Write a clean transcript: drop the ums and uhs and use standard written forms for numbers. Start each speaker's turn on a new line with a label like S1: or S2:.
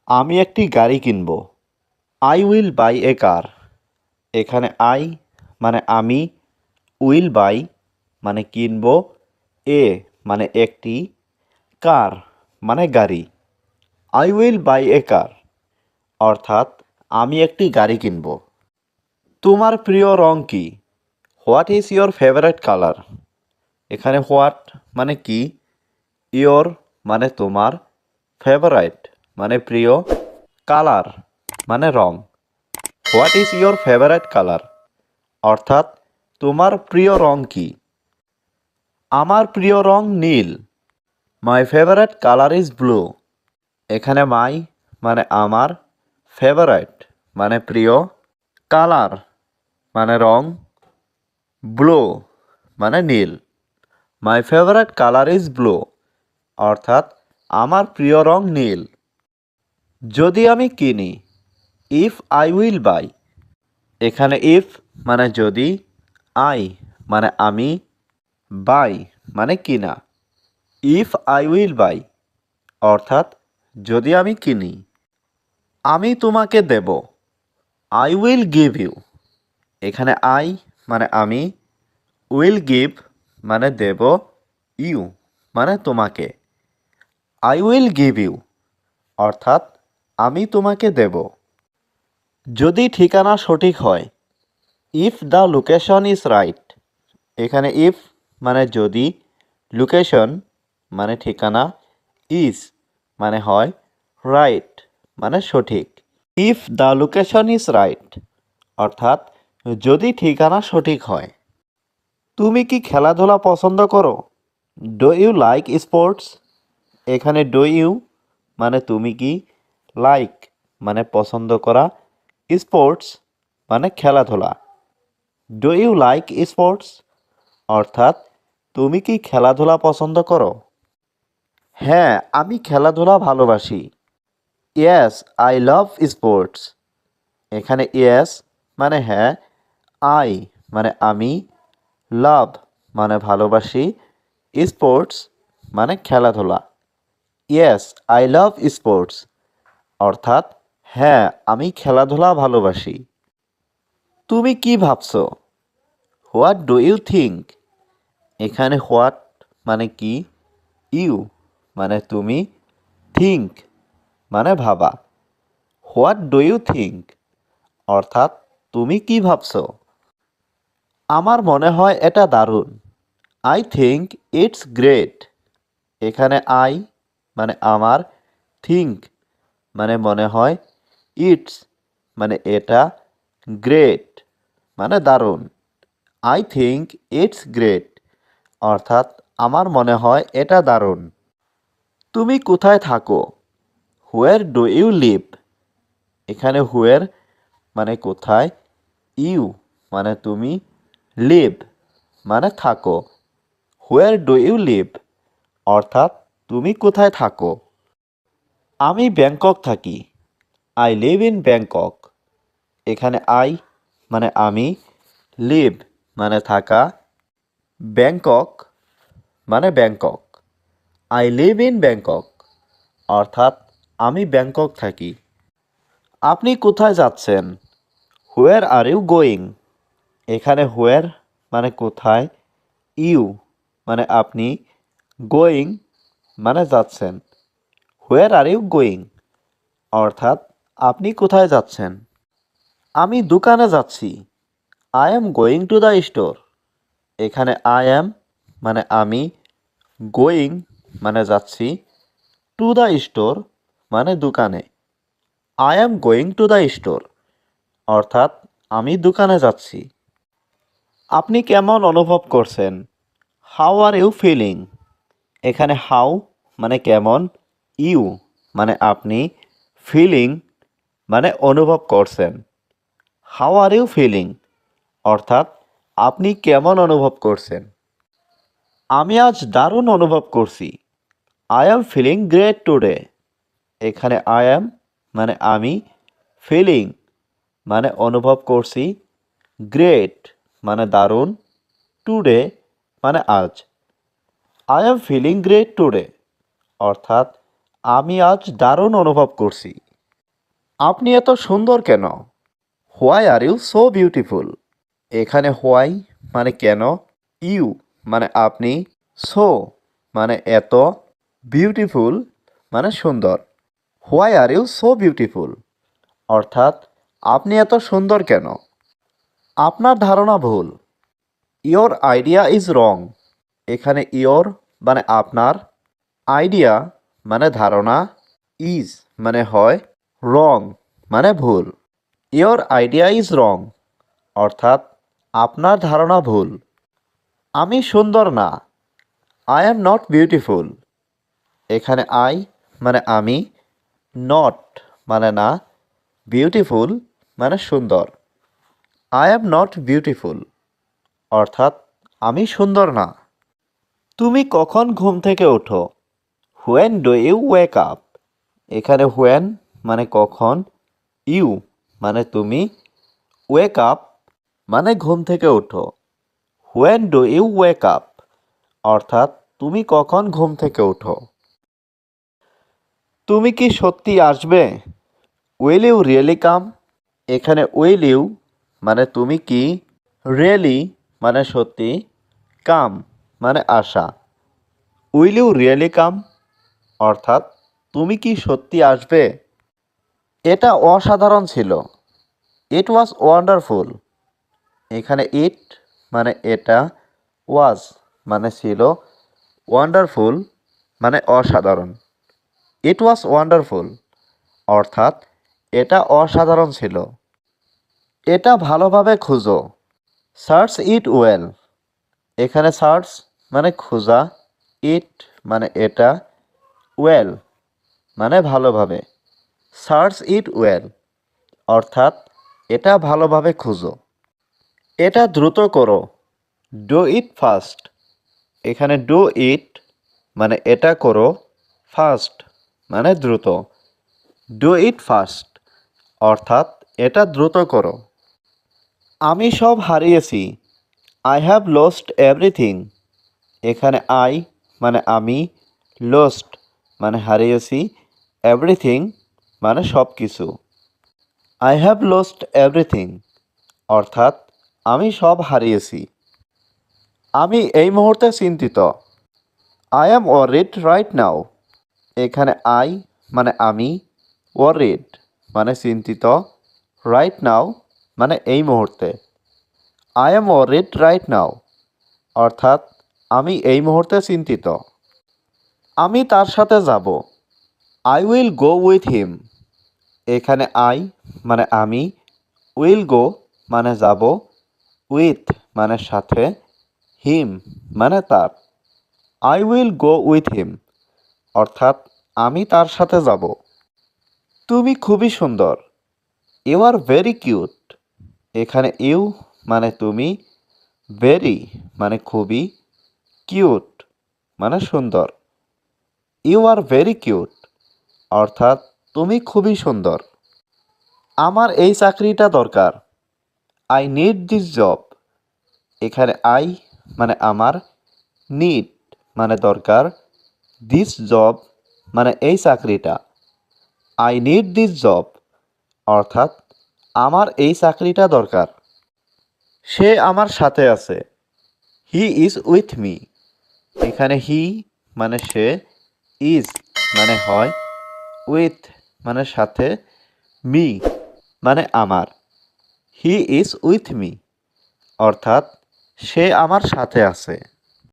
S1: আমি একটি গাড়ি কিনব। আই উইল বাই এ কার। এখানে আই মানে আমি, উইল বাই মানে কিনব, এ মানে একটি, কার মানে গাড়ি। আই উইল বাই এ কার অর্থাৎ আমি একটি গাড়ি কিনব। তোমার প্রিয় রং কি? What is your favourite colour? এখানে হোয়াট মানে কি, ইয়োর মানে তোমার, ফেভারাইট মানে প্রিয়, কালার মানে রং। What is your favourite colour অর্থাৎ তোমার প্রিয় রং কি? আমার প্রিয় রং নীল। My favourite colour is blue. এখানে মাই মানে আমার, ফেভারাইট মানে প্রিয়, কালার মানে রং, ব্লু মানে নীল। My favourite colour is blue অর্থাৎ আমার প্রিয় রং নীল। যদি আমি কিনি, ইফ আই উইল বাই। এখানে ইফ মানে যদি, আই মানে আমি, বাই মানে কিনা। ইফ আই উইল বাই অর্থাৎ যদি আমি কিনি। আমি তোমাকে দেব। I will give you. এখানে আই মানে আমি, উইল গিভ মানে দেব, ইউ মানে তোমাকে। আই উইল গিভ ইউ অর্থাৎ আমি তোমাকে দেব। যদি ঠিকানা সঠিক হয়, if the location is right. এখানে ইফ মানে যদি, লোকেশন মানে ঠিকানা, ইজ মানে হয়, রাইট মানে সঠিক। If the location is right অর্থাৎ যদি ঠিকানা সঠিক হয়। তুমি কি খেলাধুলা পছন্দ করো? Do you like sports? এখানে ডু ইউ মানে তুমি কি, লাইক মানে পছন্দ করা, স্পোর্টস মানে খেলাধুলা। ডু ইউ লাইক স্পোর্টস অর্থাৎ তুমি কি খেলাধুলা পছন্দ করো? হ্যাঁ, আমি খেলাধুলা ভালোবাসি। Yes I love sports. এখানে ইয়েস মানে হ্যাঁ, আই মানে আমি, লাভ মানে ভালোবাসি, স্পোর্টস মানে খেলাধুলা। ইয়েস আই লাভ স্পোর্টস অর্থাৎ হ্যাঁ, আমি খেলাধুলা ভালোবাসি। তুমি কি ভাবছো? What do you think? এখানে হোয়াট মানে কি, ইউ মানে তুমি, থিঙ্ক মানে ভাবা। হোয়াট ডু ইউ থিঙ্ক অর্থাৎ তুমি কি ভাবছো? আমার মনে হয় এটা দারুণ। I think it's great. এখানে আই মানে আমার, থিঙ্ক মানে মনে হয়, ইটস মানে এটা, গ্রেট মানে দারুণ। আই থিঙ্ক ইটস গ্রেট অর্থাৎ আমার মনে হয় এটা দারুণ। তুমি কোথায় থাকো? Where do you live? এখানে হোয়ার মানে কোথায়, ইউ মানে তুমি, লিভ মানে থাকো। হোয়ার ডু ইউ লিভ অর্থাৎ তুমি কোথায় থাকো? আমি ব্যাংকক থাকি। I live in Bangkok. এখানে আই মানে আমি, লিভ মানে থাকা, ব্যাংকক মানে Bangkok. I live in Bangkok অর্থাৎ আমি ব্যাংকক থাকি। আপনি কোথায় যাচ্ছেন? হোয়ার আর ইউ গোয়িং? এখানে হোয়ার মানে কোথায়, ইউ মানে আপনি, গোয়িং মানে যাচ্ছেন। হোয়ার আর ইউ গোয়িং অর্থাৎ আপনি কোথায় যাচ্ছেন? আমি দোকানে যাচ্ছি। I am going to the store. এখানে আই অ্যাম মানে আমি, গোয়িং মানে যাচ্ছি, টু দ্য স্টোর মানে দোকানে। I am going to the store অর্থাৎ আমি দোকানে যাচ্ছি। আপনি কেমন অনুভব করছেন? How are you feeling? এখানে হাউ মানে কেমন, ইউ মানে আপনি, ফিলিং মানে অনুভব করছেন। হাউ আর ইউ ফিলিং অর্থাৎ আপনি কেমন অনুভব করছেন? আমি আজ দারুণ অনুভব করছি। I am feeling great today. এখানে আই অ্যাম মানে আমি, ফিলিং মানে অনুভব করছি, গ্রেট মানে দারুণ, টুডে মানে আজ। I am feeling great today অর্থাৎ আমি আজ দারুণ অনুভব করছি। আপনি এত সুন্দর কেন? Why are you so beautiful? এখানে হোয়াই মানে কেন, ইউ মানে আপনি, সো মানে এত, বিউটিফুল মানে সুন্দর। Why are you so beautiful অর্থাৎ আপনি এত সুন্দর কেন? আপনার ধারণা ভুল। Your idea is wrong. এখানে ইয়োর মানে আপনার, আইডিয়া মানে ধারণা, ইজ মানে হয়, রং মানে ভুল। ইয়োর আইডিয়া ইজ রং অর্থাৎ আপনার ধারণা ভুল। আমি সুন্দর না। I am not beautiful. এখানে আই মানে আমি, নট মানে না, বিউটিফুল মানে সুন্দর। আই অ্যাম নট বিউটিফুল অর্থাৎ আমি সুন্দর না। তুমি কখন ঘুম থেকে ওঠো? When do you wake up? এখানে হোয়েন মানে কখন, ইউ মানে তুমি, ওয়েক আপ মানে ঘুম থেকে ওঠো। When do you wake up অর্থাৎ তুমি কখন ঘুম থেকে ওঠো? তুমি কি সত্যি আসবে? উইল ইউ রিয়েলি কাম? এখানে উইল ইউ মানে তুমি কি, রিয়েলি মানে সত্যি, কাম মানে আসা। উইল ইউ রিয়েলি কাম অর্থাৎ তুমি কি সত্যি আসবে? এটা অসাধারণ ছিল। ইট ওয়াজ ওয়ান্ডারফুল। এখানে ইট মানে এটা, ওয়াজ মানে ছিল, ওয়ান্ডারফুল মানে অসাধারণ। ইট ওয়াজ ওয়ান্ডারফুল অর্থাৎ এটা অসাধারণ ছিল। এটা ভালোভাবে খুঁজো। Search it well. এখানে সার্চ মানে খোঁজা, ইট মানে এটা, ওয়েল মানে ভালোভাবে। সার্চ ইট ওয়েল অর্থাৎ এটা ভালোভাবে খুঁজো। এটা দ্রুত করো। Do it fast. এখানে ডু ইট মানে এটা করো, ফাস্ট মানে দ্রুত। ডু ইট ফাস্ট অর্থাৎ এটা দ্রুত করো। আমি সব হারিয়েছি। I have lost everything. এখানে আই মানে আমি, লস্ট মানে হারিয়েছি, এভরিথিং মানে সব কিছু। আই হ্যাভ লস্ট এভরিথিং অর্থাৎ আমি সব হারিয়েছি। আমি এই মুহূর্তে চিন্তিত। I am worried right now. এখানে আই মানে আমি, ওয়ারিড মানে চিন্তিত, রাইট নাও মানে এই মুহূর্তে। I am worried right now অর্থাৎ আমি এই মুহূর্তে চিন্তিত। আমি তার সাথে যাব। আই উইল গো উইথ হিম। এখানে আই মানে আমি, উইল গো মানে যাব, উইথ মানে সাথে, হিম মানে তার। I will go with him অর্থাৎ আমি তার সাথে যাব। তুমি খুবই সুন্দর। You are very cute. এখানে ইউ মানে তুমি, ভেরি মানে খুবই, কিউট মানে সুন্দর। ইউ আর ভেরি কিউট অর্থাৎ তুমি খুবই সুন্দর। আমার এই চাকরিটা দরকার। I need this job. এখানে আই মানে আমার, নিড মানে দরকার, দিস জব মানে এই চাকরিটা। আই নিড দিস জব অর্থাৎ আমার এই চাকরিটা দরকার। সে আমার সাথে আছে। He is with me. এখানে হি মানে সে, ইজ মানে হয়, উইথ মানে সাথে, মি মানে আমার। হি ইজ উইথ মি অর্থাৎ সে আমার সাথে আছে।